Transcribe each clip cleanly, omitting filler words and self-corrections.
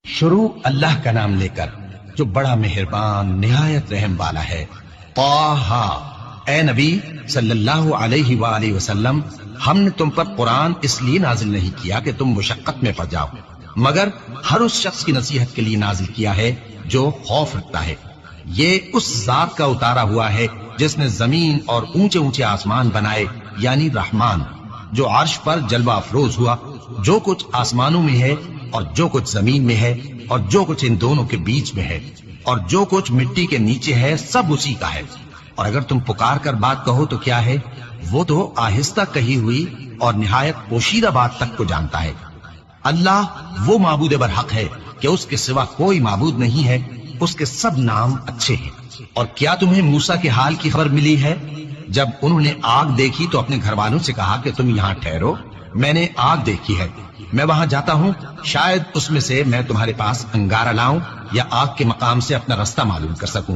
شروع اللہ کا نام لے کر جو بڑا مہربان نہایت رحم والا ہے۔ طٰہٰ، اے نبی صلی اللہ علیہ وآلہ وسلم، ہم نے تم پر قرآن اس لیے نازل نہیں کیا کہ تم مشقت میں پڑ جاؤ، مگر ہر اس شخص کی نصیحت کے لیے نازل کیا ہے جو خوف رکھتا ہے۔ یہ اس ذات کا اتارا ہوا ہے جس نے زمین اور اونچے اونچے آسمان بنائے، یعنی رحمان، جو عرش پر جلوہ افروز ہوا۔ جو کچھ آسمانوں میں ہے اور جو کچھ زمین میں ہے اور جو کچھ ان دونوں کے بیچ میں ہے اور جو کچھ مٹی کے نیچے ہے، سب اسی کا ہے۔ اور اگر تم پکار کر بات کہو تو کیا ہے، وہ تو آہستہ کہی ہوئی اور نہایت پوشیدہ بات تک کو جانتا ہے۔ اللہ وہ معبود برحق ہے کہ اس کے سوا کوئی معبود نہیں ہے، اس کے سب نام اچھے ہیں۔ اور کیا تمہیں موسیٰ کے حال کی خبر ملی ہے؟ جب انہوں نے آگ دیکھی تو اپنے گھر والوں سے کہا کہ تم یہاں ٹھہرو، میں نے آگ دیکھی ہے، میں وہاں جاتا ہوں، شاید اس میں سے میں تمہارے پاس انگارہ لاؤں یا آگ کے مقام سے اپنا رستہ معلوم کر سکوں۔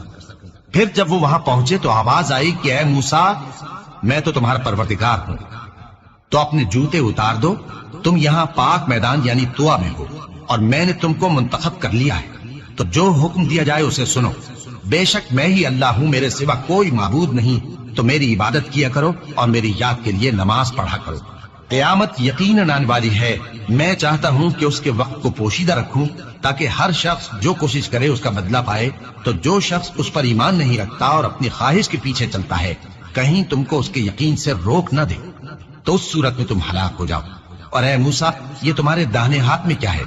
پھر جب وہ وہاں پہنچے تو آواز آئی کہ اے موسیٰ، میں تو تمہارا پروردگار ہوں، تو اپنے جوتے اتار دو، تم یہاں پاک میدان یعنی طویٰ میں ہو، اور میں نے تم کو منتخب کر لیا ہے، تو جو حکم دیا جائے اسے سنو۔ بے شک میں ہی اللہ ہوں، میرے سوا کوئی معبود نہیں، تو میری عبادت کیا کرو اور میری یاد کے لیے نماز پڑھا کرو۔ قیامت یقیناً آنے والی ہے، میں چاہتا ہوں کہ اس کے وقت کو پوشیدہ رکھوں تاکہ ہر شخص جو کوشش کرے اس کا بدلہ پائے۔ تو جو شخص اس پر ایمان نہیں رکھتا اور اپنی خواہش کے پیچھے چلتا ہے، کہیں تم کو اس کے یقین سے روک نہ دے، تو اس صورت میں تم ہلاک ہو جاؤ۔ اور اے موسیٰ، یہ تمہارے داہنے ہاتھ میں کیا ہے؟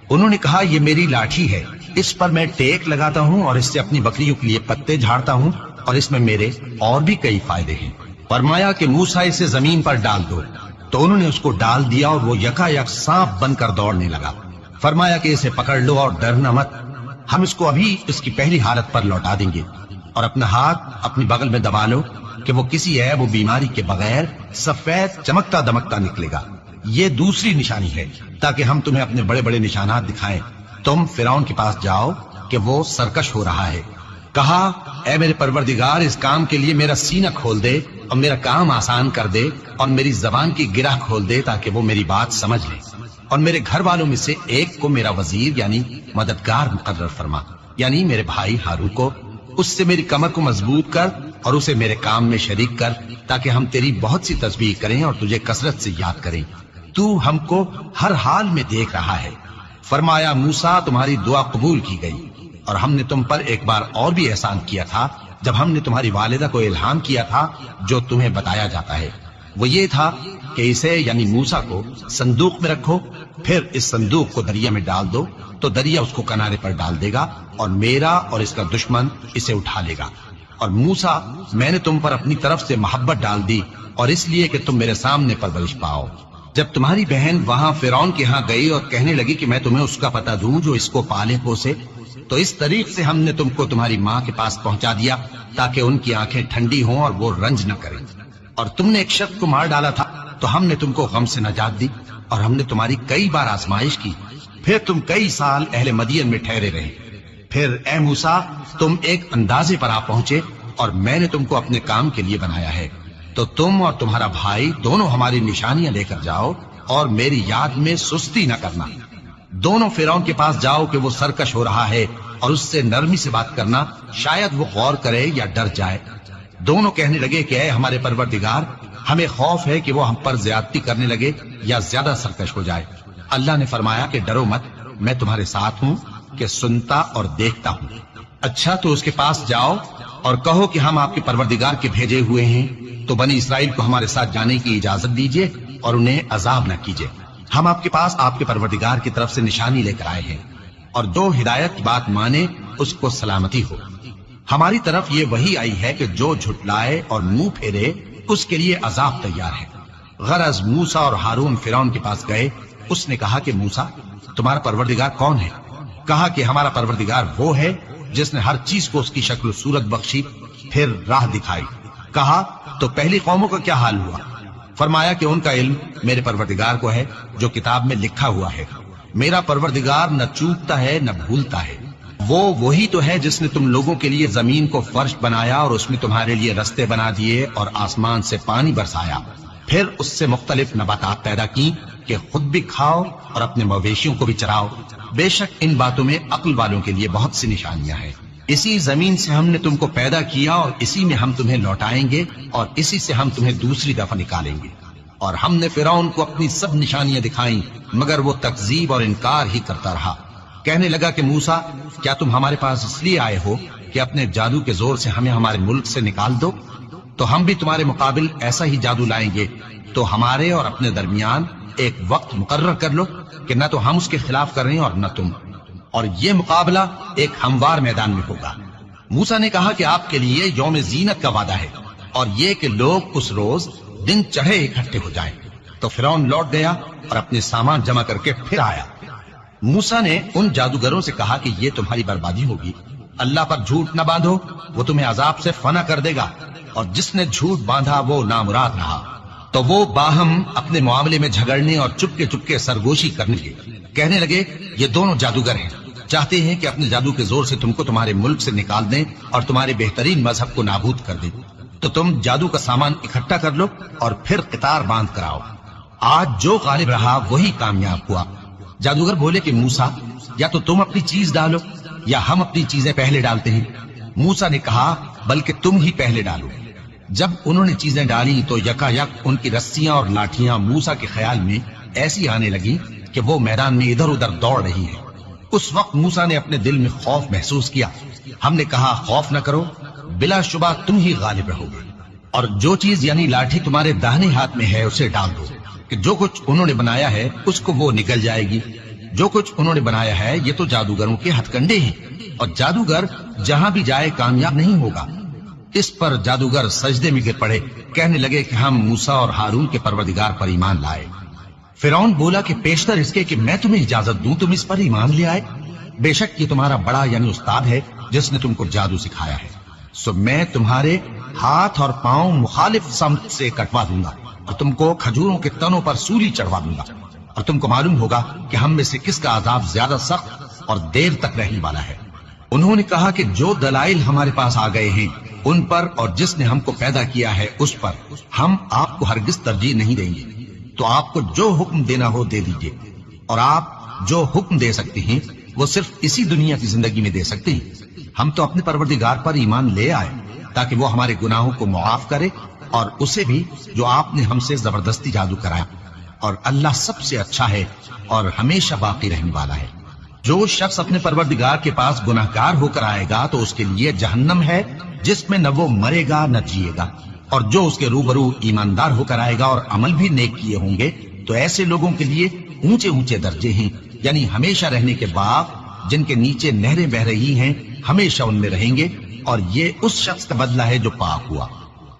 انہوں نے کہا، یہ میری لاٹھی ہے، اس پر میں ٹیک لگاتا ہوں اور اس سے اپنی بکریوں کے لیے پتے جھاڑتا ہوں، اور اس میں میرے اور بھی کئی فائدے ہیں۔ فرمایا کہ موسیٰ اسے زمین پر ڈال دو، تو انہوں نے اس کو ڈال دیا اور وہ یکا یک سانپ بن کر دوڑنے لگا۔ فرمایا کہ اسے پکڑ لو اور ڈرنا مت، ہم اس کو ابھی اس کی پہلی حالت پر لوٹا دیں گے، اور اپنا ہاتھ اپنی بغل میں دبا لو کہ وہ کسی عیب و بیماری کے بغیر سفید چمکتا دمکتا نکلے گا۔ یہ دوسری نشانی ہے تاکہ ہم تمہیں اپنے بڑے بڑے نشانات دکھائیں۔ تم فرعون کے پاس جاؤ کہ وہ سرکش ہو رہا ہے۔ کہا، اے میرے پروردگار، اس کام کے لیے میرا سینہ کھول دے اور میرا کام آسان کر دے اور میری زبان کی گرہ کھول دے تاکہ وہ میری بات سمجھ لے، اور میرے گھر والوں میں سے ایک کو میرا وزیر یعنی مددگار مقرر فرما، یعنی میرے بھائی ہارون کو۔ اس سے میری کمر کو مضبوط کر اور اسے میرے کام میں شریک کر تاکہ ہم تیری بہت سی تسبیح کریں اور تجھے کثرت سے یاد کریں، تو ہم کو ہر حال میں دیکھ رہا ہے۔ فرمایا، موسیٰ، تمہاری دعا قبول کی گئی، اور ہم نے تم پر ایک بار اور بھی احسان کیا تھا جب ہم نے تمہاری والدہ کو الہام کیا تھا جو تمہیں بتایا جاتا ہے۔ وہ یہ تھا کہ اسے یعنی موسیٰ کو صندوق میں رکھو، پھر اس صندوق کو دریا میں ڈال دو تو دریا اس کو کنارے پر ڈال دے گا، اور میرا اور اس کا دشمن اسے اٹھا لے گا۔ اور موسیٰ، میں نے تم پر اپنی طرف سے محبت ڈال دی، اور اس لیے کہ تم میرے سامنے پرورش پاؤ۔ جب تمہاری بہن وہاں فرعون کے ہاں گئی اور کہنے لگی کہ میں تمہیں اس کا پتہ دوں جو اس کو پالے پوسے، تو اس طریق سے ہم نے تم کو تمہاری ماں کے پاس پہنچا دیا تاکہ ان کی آنکھیں ٹھنڈی ہوں اور وہ رنج نہ کریں۔ اور تم نے ایک شخص کو مار ڈالا تھا تو ہم نے تم کو غم سے نجات دی، اور ہم نے تمہاری کئی بار آزمائش کی، پھر تم کئی سال اہل مدین میں ٹھہرے رہے۔ پھر اے موسیٰ، تم ایک اندازے پر آ پہنچے اور میں نے تم کو اپنے کام کے لیے بنایا ہے، تو تم اور تمہارا بھائی دونوں ہماری نشانیاں لے کر جاؤ اور میری یاد میں سستی نہ کرنا۔ دونوں فرعون کے پاس جاؤ کہ وہ سرکش ہو رہا ہے، اور اس سے نرمی سے بات کرنا، شاید وہ غور کرے یا ڈر جائے۔ دونوں کہنے لگے کہ اے ہمارے پروردگار، ہمیں خوف ہے کہ وہ ہم پر زیادتی کرنے لگے یا زیادہ سرکش ہو جائے۔ اللہ نے فرمایا کہ ڈرو مت، میں تمہارے ساتھ ہوں کہ سنتا اور دیکھتا ہوں۔ اچھا، تو اس کے پاس جاؤ اور کہو کہ ہم آپ کے پروردگار کے بھیجے ہوئے ہیں، تو بنی اسرائیل کو ہمارے ساتھ جانے کی اجازت دیجیے اور انہیں عذاب نہ کیجیے۔ ہم آپ کے پاس آپ کے پروردگار کی طرف سے نشانی لے کر آئے ہیں، اور جو ہدایت کی بات مانے اس کو سلامتی ہو۔ ہماری طرف یہ وحی آئی ہے کہ جو جھٹلائے اور منہ پھیرے اس کے لیے عذاب تیار ہے۔ غرض موسیٰ اور ہارون فرعون کے پاس گئے۔ اس نے کہا کہ موسیٰ، تمہارا پروردگار کون ہے؟ کہا کہ ہمارا پروردگار وہ ہے جس نے ہر چیز کو اس کی شکل و صورت بخشی، پھر راہ دکھائی۔ کہا، تو پہلی قوموں کا کیا حال ہوا؟ فرمایا کہ ان کا علم میرے پروردگار کو ہے جو کتاب میں لکھا ہوا ہے۔ میرا پروردگار نہ چوکتا ہے نہ بھولتا ہے۔ وہ وہی تو ہے جس نے تم لوگوں کے لیے زمین کو فرش بنایا اور اس میں تمہارے لیے رستے بنا دیے اور آسمان سے پانی برسایا، پھر اس سے مختلف نباتات پیدا کی کہ خود بھی کھاؤ اور اپنے مویشیوں کو بھی چراؤ۔ بے شک ان باتوں میں عقل والوں کے لیے بہت سی نشانیاں ہیں۔ اسی زمین سے ہم نے تم کو پیدا کیا اور اسی میں ہم تمہیں لوٹائیں گے اور اسی سے ہم تمہیں دوسری دفعہ نکالیں گے۔ اور ہم نے فرعون کو اپنی سب نشانیاں دکھائیں مگر وہ تکذیب اور انکار ہی کرتا رہا۔ کہنے لگا کہ موسیٰ، کیا تم ہمارے پاس اس لیے آئے ہو کہ اپنے جادو کے زور سے ہمیں ہمارے ملک سے نکال دو؟ تو ہم بھی تمہارے مقابل ایسا ہی جادو لائیں گے، تو ہمارے اور اپنے درمیان ایک وقت مقرر کر لو کہ نہ تو ہم اس کے خلاف کر رہے ہیں اور نہ تم، اور یہ مقابلہ ایک ہموار میدان میں ہوگا۔ موسیٰ نے کہا کہ آپ کے لیے یوم زینت کا وعدہ ہے اور یہ کہ لوگ اس روز دن چڑھے اکٹھے ہو جائیں۔ تو فرعون لوٹ گیا اور اپنے سامان جمع کر کے پھر آیا۔ موسیٰ نے ان جادوگروں سے کہا کہ یہ تمہاری بربادی ہوگی، اللہ پر جھوٹ نہ باندھو، وہ تمہیں عذاب سے فنا کر دے گا، اور جس نے جھوٹ باندھا وہ نامراد رہا۔ تو وہ باہم اپنے معاملے میں جھگڑنے اور چپکے چپکے سرگوشی کرنے لگے۔ کہنے لگے یہ دونوں جادوگر ہیں، چاہتے ہیں کہ اپنے جادو کے زور سے تم کو تمہارے ملک سے نکال دیں اور تمہارے بہترین مذہب کو نابود کر دیں۔ تو تم جادو کا سامان اکٹھا کر لو اور پھر قطار باندھ کر آؤ۔ آج جو غالب رہا وہی کامیاب ہوا۔ جادوگر بولے کہ موسیٰ، یا تو تم اپنی چیز ڈالو یا ہم اپنی چیزیں پہلے ڈالتے ہیں۔ موسیٰ نے کہا بلکہ تم ہی پہلے ڈالو۔ جب انہوں نے چیزیں ڈالی تو یکا یک ان کی رسیاں اور لاٹھیاں موسیٰ کے خیال میں ایسی آنے لگی کہ وہ میدان میں ادھر ادھر دوڑ رہی ہیں۔ اس وقت موسیٰ نے اپنے دل میں خوف محسوس کیا۔ ہم نے کہا خوف نہ کرو، بلا شبہ تم ہی غالب رہو گے، اور جو چیز یعنی لاٹھی تمہارے داہنے ہاتھ میں ہے اسے ڈال دو کہ جو کچھ انہوں نے بنایا ہے اس کو وہ نگل جائے گی۔ جو کچھ انہوں نے بنایا ہے یہ تو جادوگروں کے ہتھ کنڈے ہیں، اور جادوگر جہاں بھی جائے کامیاب نہیں ہوگا۔ اس پر جادوگر سجدے میں گر پڑے، کہنے لگے کہ ہم موسیٰ اور ہارون کے پروردگار پر ایمان لائے۔ فرعون بولا کہ پیشتر اس کے کہ میں تمہیں اجازت دوں تم اس پر ایمان لے آئے، بے شک یہ تمہارا بڑا یعنی استاد ہے جس نے تم کو جادو سکھایا ہے، سو میں تمہارے ہاتھ اور پاؤں مخالف سمت سے کٹوا دوں گا اور تم کو کھجوروں کے تنوں پر سولی چڑھوا دوں گا، اور تم کو معلوم ہوگا کہ ہم میں سے کس کا عذاب زیادہ سخت اور دیر تک رہنے والا ہے۔ انہوں نے کہا کہ جو دلائل ہمارے پاس آ گئے ہیں ان پر اور جس نے ہم کو پیدا کیا ہے اس پر ہم آپ کو ہرگز ترجیح نہیں دیں گے، تو آپ کو جو حکم دینا ہو دے دیجئے، اور آپ جو حکم دے سکتے ہیں وہ صرف اسی دنیا کی زندگی میں دے سکتے ہیں۔ ہم تو اپنے پروردگار پر ایمان لے آئے تاکہ وہ ہمارے گناہوں کو معاف کرے، اور اسے بھی جو آپ نے ہم سے زبردستی جادو کرایا، اور اللہ سب سے اچھا ہے اور ہمیشہ باقی رہنے والا ہے۔ جو شخص اپنے پروردگار کے پاس گناہگار ہو کر آئے گا تو اس کے لیے جہنم ہے جس میں نہ وہ مرے گا نہ جیے گا، اور جو اس کے روبرو ایماندار ہو کر آئے گا اور عمل بھی نیک کیے ہوں گے تو ایسے لوگوں کے لیے اونچے اونچے درجے ہیں، یعنی ہمیشہ رہنے کے باغ جن کے نیچے نہریں بہ رہی ہیں، ہمیشہ ان میں رہیں گے، اور یہ اس شخص کا بدلہ ہے جو پاک ہوا۔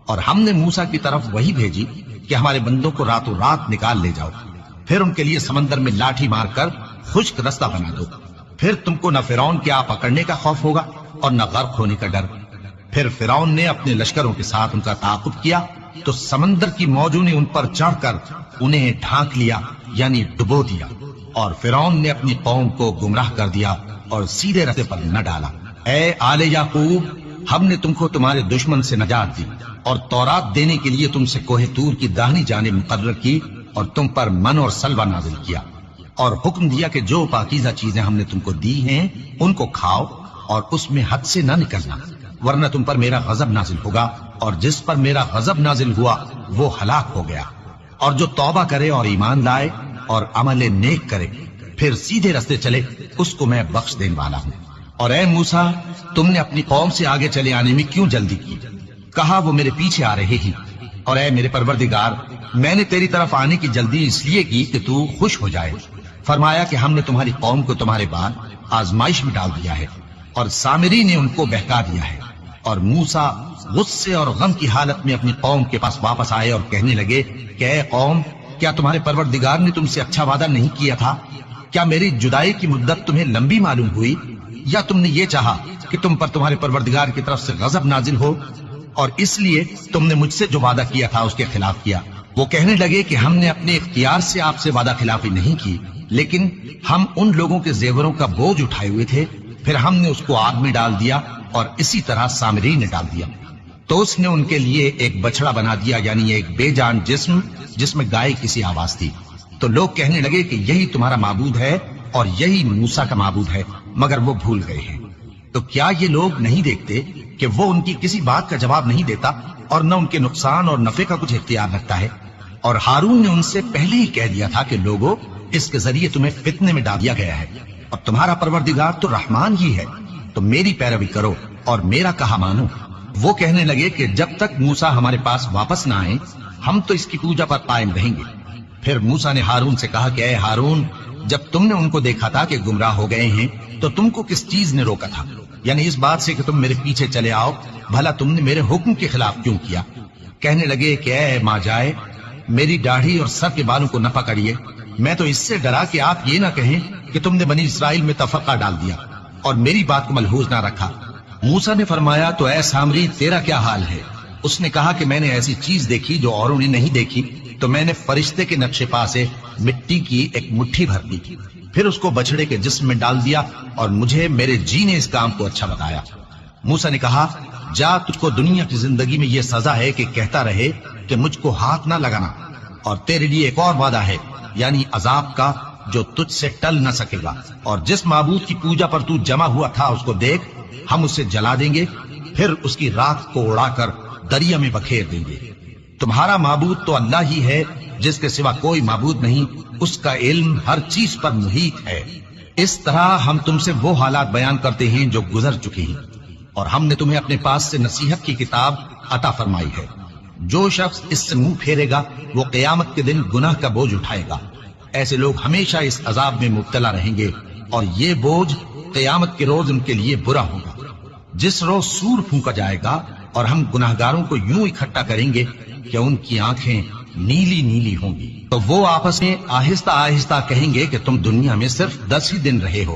اور ہم نے موسیٰ کی طرف وہی بھیجی کہ ہمارے بندوں کو راتوں رات نکال لے جاؤ، پھر ان کے لیے سمندر میں لاٹھی مار کر خشک رستہ بنا دو، پھر تم کو نہ فرعون کے آ پکڑنے کا خوف ہوگا اور نہ غرق ہونے کا ڈر۔ پھر فرعون نے اپنے لشکروں کے ساتھ ان کا تعاقب کیا تو سمندر کی موجوں نے ان پر چڑھ کر انہیں ڈھانک لیا یعنی ڈبو دیا، اور فرعون نے اپنی قوم کو گمراہ کر دیا اور سیدھے رستے پر نہ ڈالا۔ اے آل یعقوب، ہم نے تم کو تمہارے دشمن سے نجات دی اور تورات دینے کے لیے تم سے کوہ طور کی داہنی جانب مقرر کی، اور تم پر من اور سلوہ نازل کیا، اور حکم دیا کہ جو پاکیزہ چیزیں ہم نے تم کو دی ہیں ان کو کھاؤ اور اس میں حد سے نہ نکلنا، ورنہ تم پر میرا غضب نازل ہوگا، اور جس پر میرا غضب نازل ہوا وہ ہلاک ہو گیا۔ اور جو توبہ کرے اور ایمان لائے اور عمل نیک کرے پھر سیدھے رستے چلے اس کو میں بخش دینے والا ہوں۔ اور اے موسیٰ، تم نے اپنی قوم سے آگے چلے آنے میں کیوں جلدی کی؟ کہا وہ میرے پیچھے آ رہے ہی۔ اور اے میرے پروردگار، میں نے تیری طرف آنے کی جلدی اس لیے کی کہ تو خوش ہو جائے۔ فرمایا کہ ہم نے تمہاری قوم کو تمہارے بعد آزمائش میں ڈال دیا ہے، اور سامری نے ان کو بہکا دیا ہے۔ اور موسیٰ غصے اور غم کی حالت میں اپنی قوم کے پاس واپس آئے اور کہنے لگے کہ اے قوم، کیا تمہارے پروردگار نے تم سے اچھا وعدہ نہیں کیا تھا؟ کیا میری جدائی کی مدت تمہیں لمبی معلوم ہوئی، یا تم نے یہ چاہا کہ تم پر تمہارے پروردگار کی طرف سے غضب نازل ہو، اور اس لیے تم نے مجھ سے جو وعدہ کیا تھا اس کے خلاف کیا؟ وہ کہنے لگے کہ ہم نے اپنے اختیار سے آپ سے وعدہ خلافی نہیں کی، لیکن ہم ان لوگوں کے زیوروں کا بوجھ اٹھائے ہوئے تھے، پھر ہم نے اس کو آگ میں ڈال دیا، اور اسی طرح سامری نے ڈال دیا۔ تو اس نے ان کے لیے ایک بچڑا بنا دیا، یعنی ایک بے جان جسم جس میں گائے کسی آواز تھی۔ تو لوگ کہنے لگے کہ یہی تمہارا معبود ہے اور یہی موسیٰ کا معبود ہے، مگر وہ بھول گئے ہیں۔ تو کیا یہ لوگ نہیں دیکھتے کہ وہ ان کی کسی بات کا جواب نہیں دیتا اور نہ ان کے نقصان اور نفع کا کچھ اختیار رکھتا ہے؟ اور ہارون نے ان سے پہلے ہی کہہ دیا تھا کہ لوگوں، اس کے ذریعے تمہیں فتنے میں ڈال دیا گیا ہے، اور تمہارا پروردگار تو رحمان ہی ہے، تو میری پیروی کرو اور میرا کہا مانو۔ وہ کہنے لگے کہ جب تک موسیٰ ہمارے پاس واپس نہ آئے ہم تو اس کی پوجا پر قائم رہیں گے۔ پھر موسیٰ نے ہارون سے کہا کہ اے ہارون، جب تم نے ان کو دیکھا تھا کہ گمراہ ہو گئے ہیں تو تم کو کس چیز نے روکا تھا؟ یعنی اس بات سے کہ تم میرے پیچھے چلے آؤ، بھلا تم نے میرے حکم کے خلاف کیوں کیا؟ کہنے لگے کہ اے ماں جائے، میری داڑھی اور سر کے بالوں کو نہ پکڑیے، میں تو اس سے ڈرا کہ آپ یہ نہ کہیں کہ تم نے بنی اسرائیل میں تفرقہ ڈال دیا اور میری بات کو ملحوظ نہ رکھا۔ موسیٰ نے فرمایا تو اے سامری، تیرا کیا حال ہے؟ اس نے کہا کہ میں نے ایسی چیز دیکھی جو اوروں نے نہیں دیکھی، تو میں نے فرشتے کے نقش پا سے مٹی کی ایک مٹھی بھر دی، پھر اس کو بچڑے کے جسم میں ڈال دیا، اور مجھے میرے جی نے اس کام کو اچھا بتایا۔ موسیٰ نے کہا جا، تجھ کو دنیا کی زندگی میں یہ سزا ہے کہ کہتا رہے کہ مجھ کو ہاتھ نہ لگانا، اور تیرے لیے ایک اور وعدہ ہے، یعنی عذاب کا جو تجھ سے ٹل نہ سکے گا، اور جس معبود کی پوجا پر تو جمع ہوا تھا اس کو دیکھ، ہم اسے جلا دیں گے، پھر اس کی راکھ کو اڑا کر دریا میں بکھیر دیں گے۔ تمہارا معبود تو اللہ ہی ہے، جس کے سوا کوئی معبود نہیں، اس کا علم ہر چیز پر محیط ہے۔ اس طرح ہم تم سے وہ حالات بیان کرتے ہیں جو گزر چکے ہیں، اور ہم نے تمہیں اپنے پاس سے نصیحت کی کتاب عطا فرمائی ہے۔ جو شخص اس سے منہ پھیرے گا وہ قیامت کے دن گناہ کا بوجھ اٹھائے گا۔ ایسے لوگ ہمیشہ اس عذاب میں مبتلا رہیں گے، اور یہ بوجھ قیامت کے روز ان کے لیے برا ہوگا۔ جس روز سور پھونکا جائے گا اور ہم گناہگاروں کو یوں اکٹھا کریں گے کہ ان کی آنکھیں نیلی نیلی ہوں گی، تو وہ آپس میں آہستہ آہستہ کہیں گے کہ تم دنیا میں صرف 10 ہی دن رہے ہو۔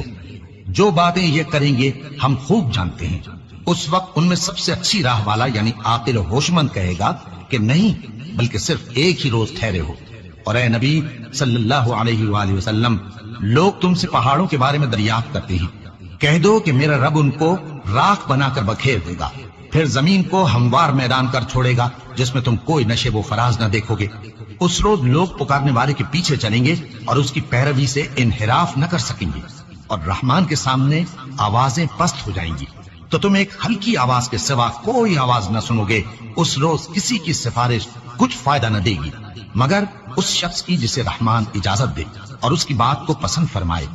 جو باتیں یہ کریں گے ہم خوب جانتے ہیں۔ اس وقت ان میں سب سے اچھی راہ والا یعنی عاقل و ہوش مند کہے گا کہ نہیں، بلکہ صرف ایک ہی روز ٹھہرے ہو۔ اور اے نبی صلی اللہ علیہ وآلہ وسلم، لوگ تم سے پہاڑوں کے بارے میں دریافت کرتے ہیں، کہہ دو کہ میرا رب ان کو راکھ بنا کر بکھیر دے گا، پھر زمین کو ہموار میدان کر چھوڑے گا جس میں تم کوئی نشیب و فراز نہ دیکھو گے۔ اس روز لوگ پکارنے والے کے پیچھے چلیں گے اور اس کی پیروی سے انحراف نہ کر سکیں گے، اور رحمان کے سامنے آوازیں پست ہو جائیں گی، تو تم ایک ہلکی آواز کے سوا کوئی آواز نہ سنو گے۔ اس روز کسی کی سفارش کچھ فائدہ نہ دے گی مگر اس شخص کی جسے رحمان اجازت دے اور اس کی بات کو پسند فرمائے۔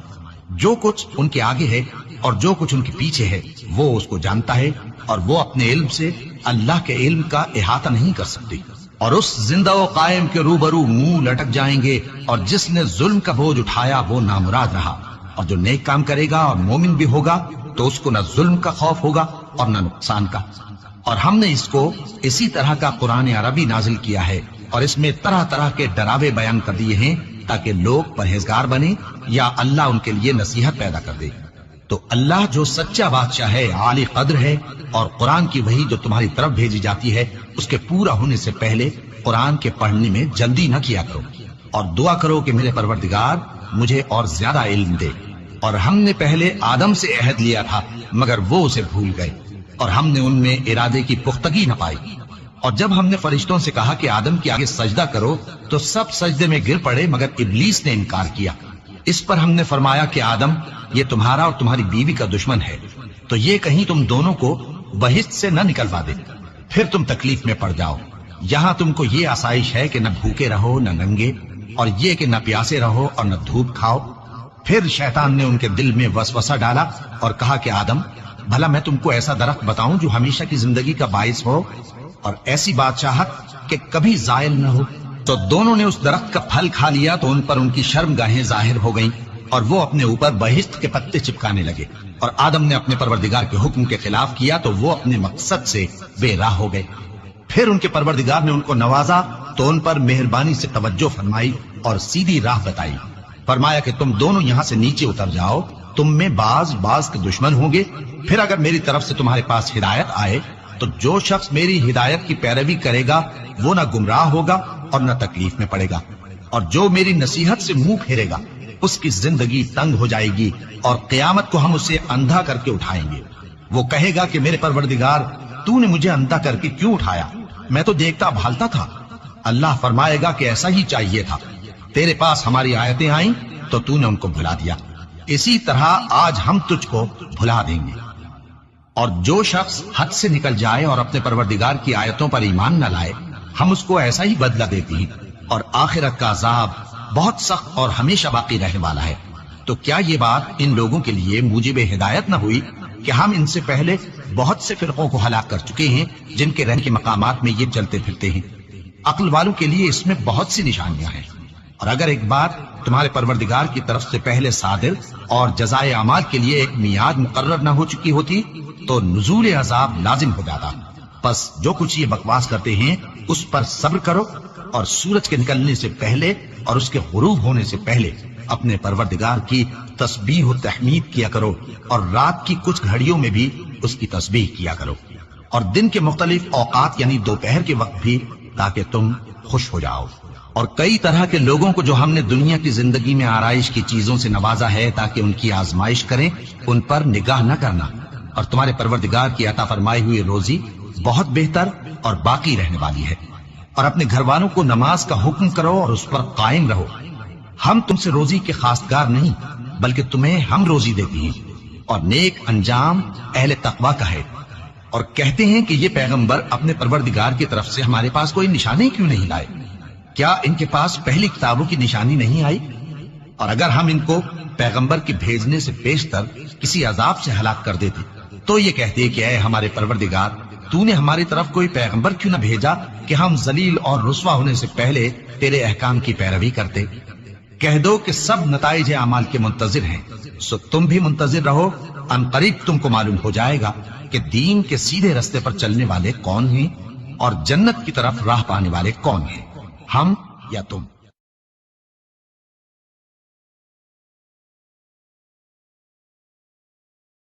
جو کچھ ان کے آگے ہے اور جو کچھ ان کے پیچھے ہے وہ اس کو جانتا ہے، اور وہ اپنے علم سے اللہ کے علم کا احاطہ نہیں کر سکتی۔ اور اس زندہ و قائم کے روبرو منہ لٹک جائیں گے، اور جس نے ظلم کا بوجھ اٹھایا وہ نامراد رہا، اور جو نیک کام کرے گا اور مومن بھی ہوگا تو اس کو نہ ظلم کا خوف ہوگا اور نہ نقصان کا۔ اور ہم نے اس کو اسی طرح کا قرآن عربی نازل کیا ہے، اور اس میں طرح طرح کے ڈراوے بیان کر دیے ہیں تاکہ لوگ پرہیزگار بنے یا اللہ ان کے لیے نصیحت پیدا کر دے۔ تو اللہ جو سچا بادشاہ ہے، عالی قدر ہے، اور قرآن کی وحی جو تمہاری طرف بھیجی جاتی ہے اس کے پورا ہونے سے پہلے قرآن کے پڑھنے میں جلدی نہ کیا کرو، اور دعا کرو کہ میرے پروردگار مجھے اور زیادہ علم دے۔ اور ہم نے پہلے آدم سے عہد لیا تھا مگر وہ اسے بھول گئے، اور ہم نے ان میں ارادے کی پختگی نہ پائی۔ اور جب ہم نے فرشتوں سے کہا کہ آدم کے آگے سجدہ کرو تو سب سجدے میں گر پڑے مگر ابلیس نے انکار کیا۔ اس پر ہم نے فرمایا کہ آدم، یہ تمہارا اور تمہاری بیوی کا دشمن ہے، تو یہ کہیں تم دونوں کو بہشت سے نہ نکلوا دے، پھر تم تکلیف میں پڑ جاؤ۔ یہاں تم کو یہ آسائش ہے کہ نہ بھوکے رہو نہ ننگے، اور یہ کہ نہ پیاسے رہو اور نہ دھوپ کھاؤ۔ پھر شیطان نے ان کے دل میں وسوسہ ڈالا اور کہا کہ آدم، بھلا میں تم کو ایسا درخت بتاؤں جو ہمیشہ کی زندگی کا باعث ہو اور ایسی بادشاہت کہ کبھی زائل نہ ہو؟ تو دونوں نے اس درخت کا پھل کھا لیا تو ان پر ان کی شرم گاہیں ظاہر ہو گئیں، اور وہ اپنے اوپر بہشت کے پتے چپکانے لگے۔ اور آدم نے اپنے پروردگار کے حکم کے خلاف کیا تو وہ اپنے مقصد سے بے راہ ہو گئے۔ پھر ان کے پروردگار نے ان کو نوازا تو ان پر مہربانی سے توجہ فرمائی اور سیدھی راہ بتائی۔ فرمایا کہ تم دونوں یہاں سے نیچے اتر جاؤ، تم میں بعض کے دشمن ہوں گے، پھر اگر میری طرف سے تمہارے پاس ہدایت آئے تو جو شخص میری ہدایت کی پیروی کرے گا وہ نہ گمراہ ہوگا اور نہ تکلیف میں پڑے گا، اور جو میری نصیحت سے منہ پھیرے گا اس کی زندگی تنگ ہو جائے گی، اور قیامت کو ہم اسے اندھا کر کے اٹھائیں گے۔ وہ کہے گا کہ میرے پروردگار، تو نے مجھے اندھا کر کے کیوں اٹھایا؟ میں تو دیکھتا بھالتا تھا۔ اللہ فرمائے گا کہ ایسا ہی چاہیے تھا، تیرے پاس ہماری آیتیں آئیں تو تو نے ان کو بھلا دیا، اسی طرح آج ہم تجھ کو بھلا دیں گے، اور جو شخص حد سے نکل جائے اور اپنے پروردگار کی آیتوں پر ایمان نہ لائے ہم اس کو ایسا ہی بدلہ دیتے ہیں، اور آخرت کا عذاب بہت سخت اور ہمیشہ باقی رہنے والا ہے۔ تو کیا یہ بات ان لوگوں کے لیے موجب ہدایت نہ ہوئی کہ ہم ان سے پہلے بہت سے فرقوں کو ہلاک کر چکے ہیں جن کے رہنے کے مقامات میں یہ چلتے پھرتے ہیں؟ عقل والوں کے لیے اس میں بہت سی نشانیاں ہیں، اور اگر ایک بات تمہارے پروردگار کی طرف سے پہلے صادر اور جزائے اعمال کے لیے ایک میعاد مقرر نہ ہو چکی ہوتی تو نزول عذاب لازم ہو جاتا۔ پس جو کچھ یہ بکواس کرتے ہیں اس پر صبر کرو، اور سورج کے نکلنے سے پہلے اور اس کے غروب ہونے سے پہلے اپنے پروردگار کی تسبیح و تحمید کیا کرو، اور رات کی کچھ گھڑیوں میں بھی اس کی تسبیح کیا کرو، اور دن کے مختلف اوقات یعنی دوپہر کے وقت بھی، تاکہ تم خوش ہو جاؤ۔ اور کئی طرح کے لوگوں کو جو ہم نے دنیا کی زندگی میں آرائش کی چیزوں سے نوازا ہے تاکہ ان کی آزمائش کریں، ان پر نگاہ نہ کرنا، اور تمہارے پروردگار کی عطا فرمائی ہوئی روزی بہت بہتر اور باقی رہنے والی ہے۔ اور اپنے گھر والوں کو نماز کا حکم کرو اور اس پر قائم رہو۔ ہم تم سے روزی کے خواستگار نہیں بلکہ تمہیں ہم روزی دیتے ہیں، اور نیک انجام اہل تقوی کا ہے۔ اور کہتے ہیں کہ یہ پیغمبر اپنے پروردگار کی طرف سے ہمارے پاس کوئی نشانی کیوں نہیں لائے؟ کیا ان کے پاس پہلی کتابوں کی نشانی نہیں آئی؟ اور اگر ہم ان کو پیغمبر کے بھیجنے سے بیشتر کسی عذاب سے ہلاک کر دیتے تو یہ کہتے کہ اے ہمارے پروردگار، تو نے ہماری طرف کوئی پیغمبر کیوں نہ بھیجا کہ ہم ذلیل اور رسوا ہونے سے پہلے تیرے احکام کی پیروی کرتے۔ کہہ دو کہ سب نتائج اعمال کے منتظر ہیں، سو تم بھی منتظر رہو، ان قریب تم کو معلوم ہو جائے گا کہ دین کے سیدھے رستے پر چلنے والے کون ہیں اور جنت کی طرف راہ پانے والے کون ہیں، ہم یا تم۔